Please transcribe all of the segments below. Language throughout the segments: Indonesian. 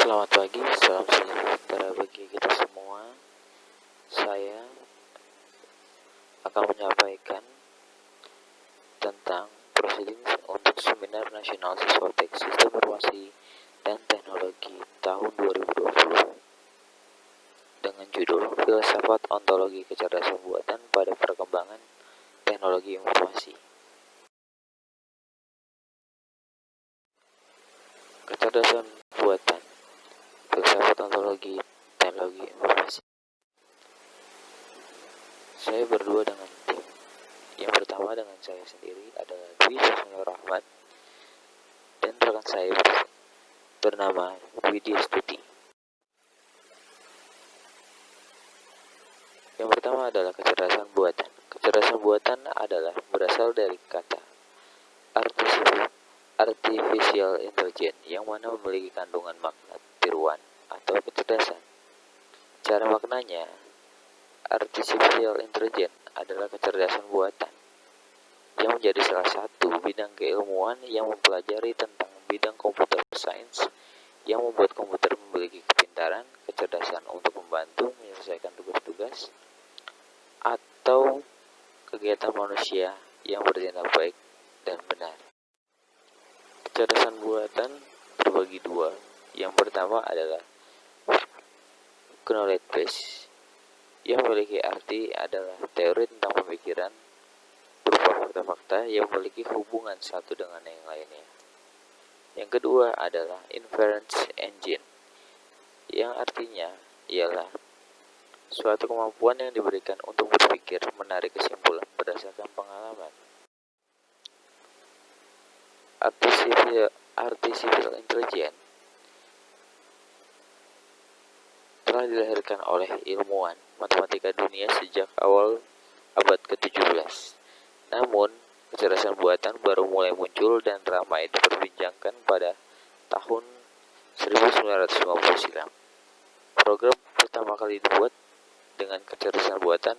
Selamat pagi, salam sejahtera bagi kita semua. Saya akan menyampaikan tentang proceedings untuk Seminar Nasional Siswaptek Sistem Informasi dan Teknologi tahun 2020 dengan judul Filsafat Ontologi Kecerdasan Buatan pada Perkembangan Teknologi Informasi. Kecerdasan buatan, filsafat ontologi teknologi informasi. Saya berdua dengan tim. Yang pertama dengan saya sendiri adalah Dwi Susmil Rahmat dan rekan saya bernama Widya Stuti. Yang pertama adalah kecerdasan buatan. Kecerdasan buatan adalah berasal dari kata artificial intelligence yang mana memiliki kandungan makna tiruan atau kecerdasan. Cara maknanya, artificial intelligence adalah kecerdasan buatan yang menjadi salah satu bidang keilmuan yang mempelajari tentang bidang komputer science yang membuat komputer memiliki kepintaran, kecerdasan untuk membantu menyelesaikan tugas-tugas atau kegiatan manusia yang bertindak baik dan benar. Kecerdasan buatan terbagi dua. Yang pertama adalah knowledge base, yang memiliki arti adalah teori tentang pemikiran berupa fakta-fakta yang memiliki hubungan satu dengan yang lainnya. Yang kedua adalah inference engine, yang artinya ialah suatu kemampuan yang diberikan untuk berpikir menarik kesimpulan berdasarkan pengalaman. Artificial intelligence telah dilahirkan oleh ilmuwan matematika dunia sejak awal abad ke-17. Namun, kecerdasan buatan baru mulai muncul dan ramai diperbincangkan pada tahun 1950 silam. Program pertama kali dibuat dengan kecerdasan buatan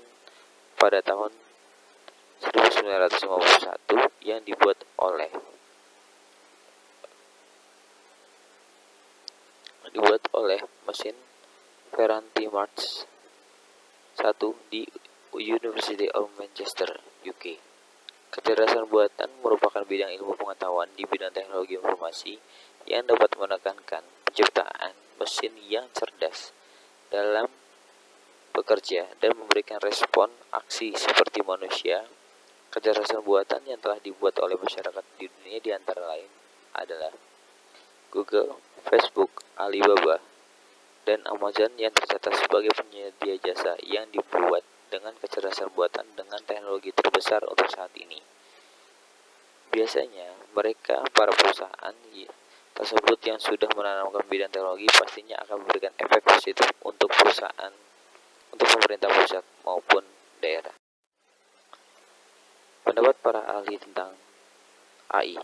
pada tahun 1951 yang dibuat oleh mesin Ferranti March 1 di University of Manchester, UK. Kecerdasan buatan merupakan bidang ilmu pengetahuan di bidang teknologi informasi yang dapat menekankan penciptaan mesin yang cerdas dalam bekerja dan memberikan respon aksi seperti manusia. Kecerdasan buatan yang telah dibuat oleh masyarakat di dunia di antara lain adalah Google, Facebook, Alibaba, dan Amazon yang tercatat sebagai penyedia jasa yang dibuat dengan kecerdasan buatan dengan teknologi terbesar untuk saat ini. Biasanya, para perusahaan tersebut yang sudah menanamkan bidang teknologi pastinya akan memberikan efek positif untuk pemerintah pusat maupun daerah. Pendapat para ahli tentang AI.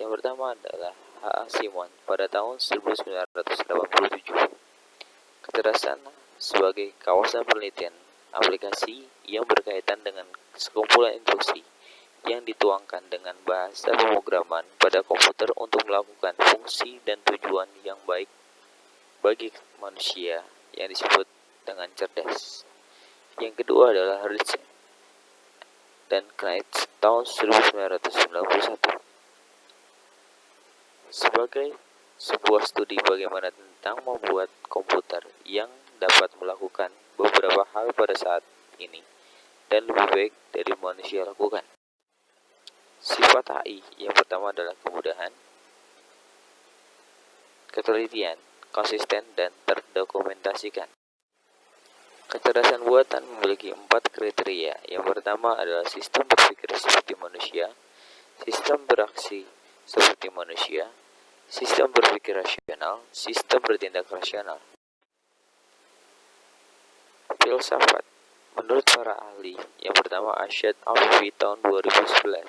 Yang pertama adalah H.A. Simon pada tahun 1987. Kecerdasan sebagai kawasan penelitian aplikasi yang berkaitan dengan sekumpulan instruksi yang dituangkan dengan bahasa pemrograman pada komputer untuk melakukan fungsi dan tujuan yang baik bagi manusia yang disebut dengan cerdas. Yang kedua adalah Rich dan Knight tahun 1991 sebagai sebuah studi bagaimana tentang membuat komputer yang dapat melakukan beberapa hal pada saat ini dan lebih baik dari manusia lakukan. Sifat AI yang pertama adalah kemudahan, ketelitian, konsisten, dan terdokumentasikan. Kecerdasan buatan memiliki 4 kriteria. Yang pertama adalah sistem berpikir seperti manusia, sistem beraksi seperti manusia, sistem berpikir rasional, sistem bertindak rasional. Filsafat. Menurut para ahli, yang pertama Ashad Afifi tahun 2011.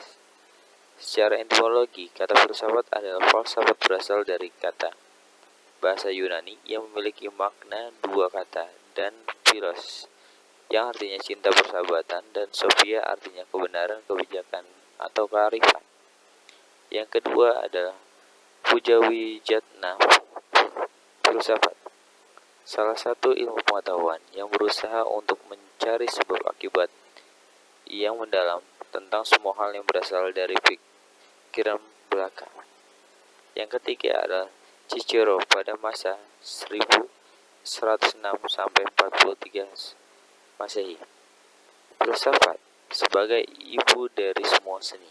Secara etimologi, kata filsafat adalah falsafat berasal dari kata bahasa Yunani yang memiliki makna dua kata, dan philos yang artinya cinta persahabatan dan sophia artinya kebenaran, kebijakan, atau kearifan. Yang kedua adalah Pujawijatna Filsafat salah satu ilmu pengetahuan yang berusaha untuk mencari sebab akibat yang mendalam tentang semua hal yang berasal dari pikiran belaka. Yang ketiga adalah Cicero pada masa 1106 sampai 43 Masehi. Filsafat sebagai ibu dari semua seni,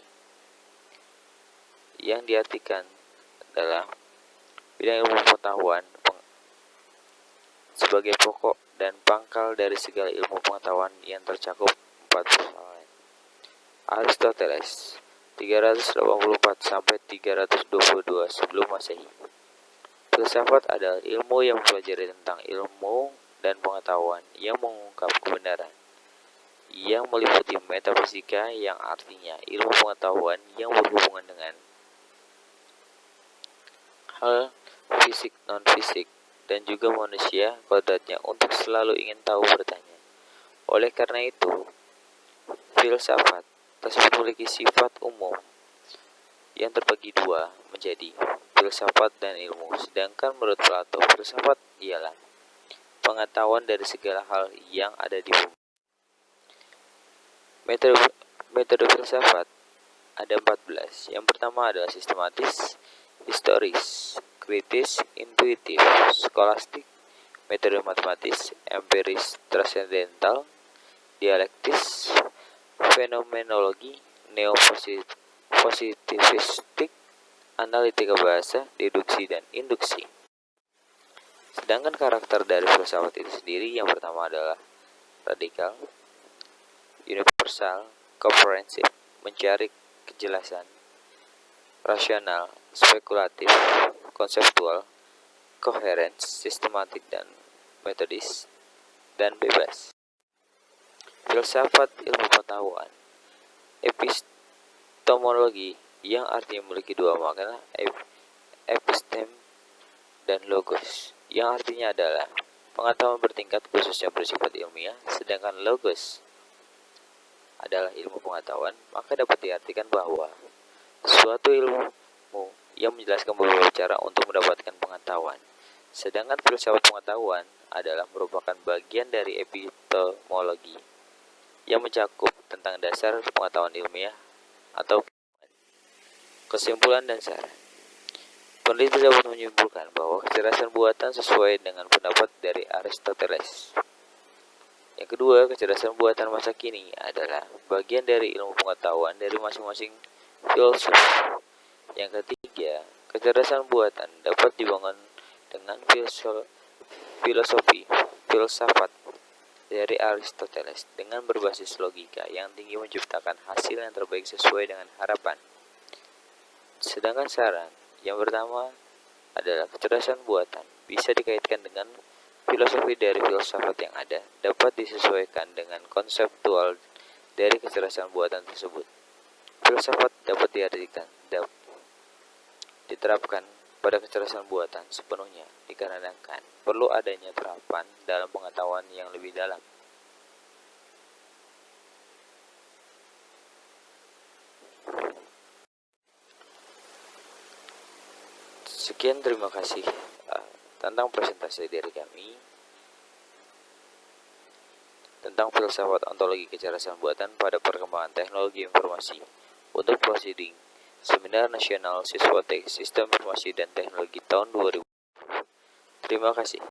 yang diartikan adalah bidang ilmu pengetahuan sebagai pokok dan pangkal dari segala ilmu pengetahuan yang tercakup 4 persoalan. Aristoteles 384 sampai 322 sebelum Masehi. Filsafat adalah ilmu yang mempelajari tentang ilmu dan pengetahuan yang mengungkap kebenaran, yang meliputi metafisika yang artinya ilmu pengetahuan yang berhubungan dengan hal fisik non-fisik, dan juga manusia kodratnya untuk selalu ingin tahu bertanya. Oleh karena itu, filsafat tersebut memiliki sifat umum yang terbagi dua menjadi filsafat dan ilmu. Sedangkan menurut Plato, filsafat ialah pengetahuan dari segala hal yang ada di bumi. Metode filsafat ada 14. Yang pertama adalah sistematis, historis, kritis, intuitif, skolastik, metode matematis, empiris, transendental, dialektis, fenomenologi, neopositivistik, analitika bahasa, deduksi, dan induksi. Sedangkan karakter dari filsafat itu sendiri, yang pertama adalah radikal, universal, komprehensif, mencari kejelasan, rasional, spekulatif, konseptual, koheren, sistematik, dan metodis, dan bebas. Filsafat ilmu pengetahuan. Epistemologi, yang artinya memiliki dua makna, epistem dan logos, yang artinya adalah pengetahuan bertingkat khususnya bersifat ilmiah, sedangkan logos adalah ilmu pengetahuan. Maka dapat diartikan bahwa suatu ilmu yang menjelaskan beberapa cara untuk mendapatkan pengetahuan. Sedangkan filsafat pengetahuan adalah merupakan bagian dari epistemologi yang mencakup tentang dasar pengetahuan ilmiah atau kesimpulan dan saran. Peneliti dapat menyimpulkan bahwa kecerdasan buatan sesuai dengan pendapat dari Aristoteles. Yang kedua, kecerdasan buatan masa kini adalah bagian dari ilmu pengetahuan dari masing-masing filsuf. Yang ketiga, kecerdasan buatan dapat dibangun dengan filosofi filsafat dari Aristoteles dengan berbasis logika yang tinggi menciptakan hasil yang terbaik sesuai dengan harapan. Sedangkan saran yang pertama adalah kecerdasan buatan bisa dikaitkan dengan filosofi dari filsafat yang ada, dapat disesuaikan dengan konseptual dari kecerdasan buatan tersebut. Filsafat dapat diartikan diterapkan pada kecerdasan buatan sepenuhnya dikarenakan perlu adanya terapan dalam pengetahuan yang lebih dalam. Sekian, terima kasih tentang presentasi dari kami tentang filsafat ontologi kecerdasan buatan pada perkembangan teknologi informasi untuk proceeding Seminar Nasional Siswa Sistem Informasi dan Teknologi tahun 2000. Terima kasih.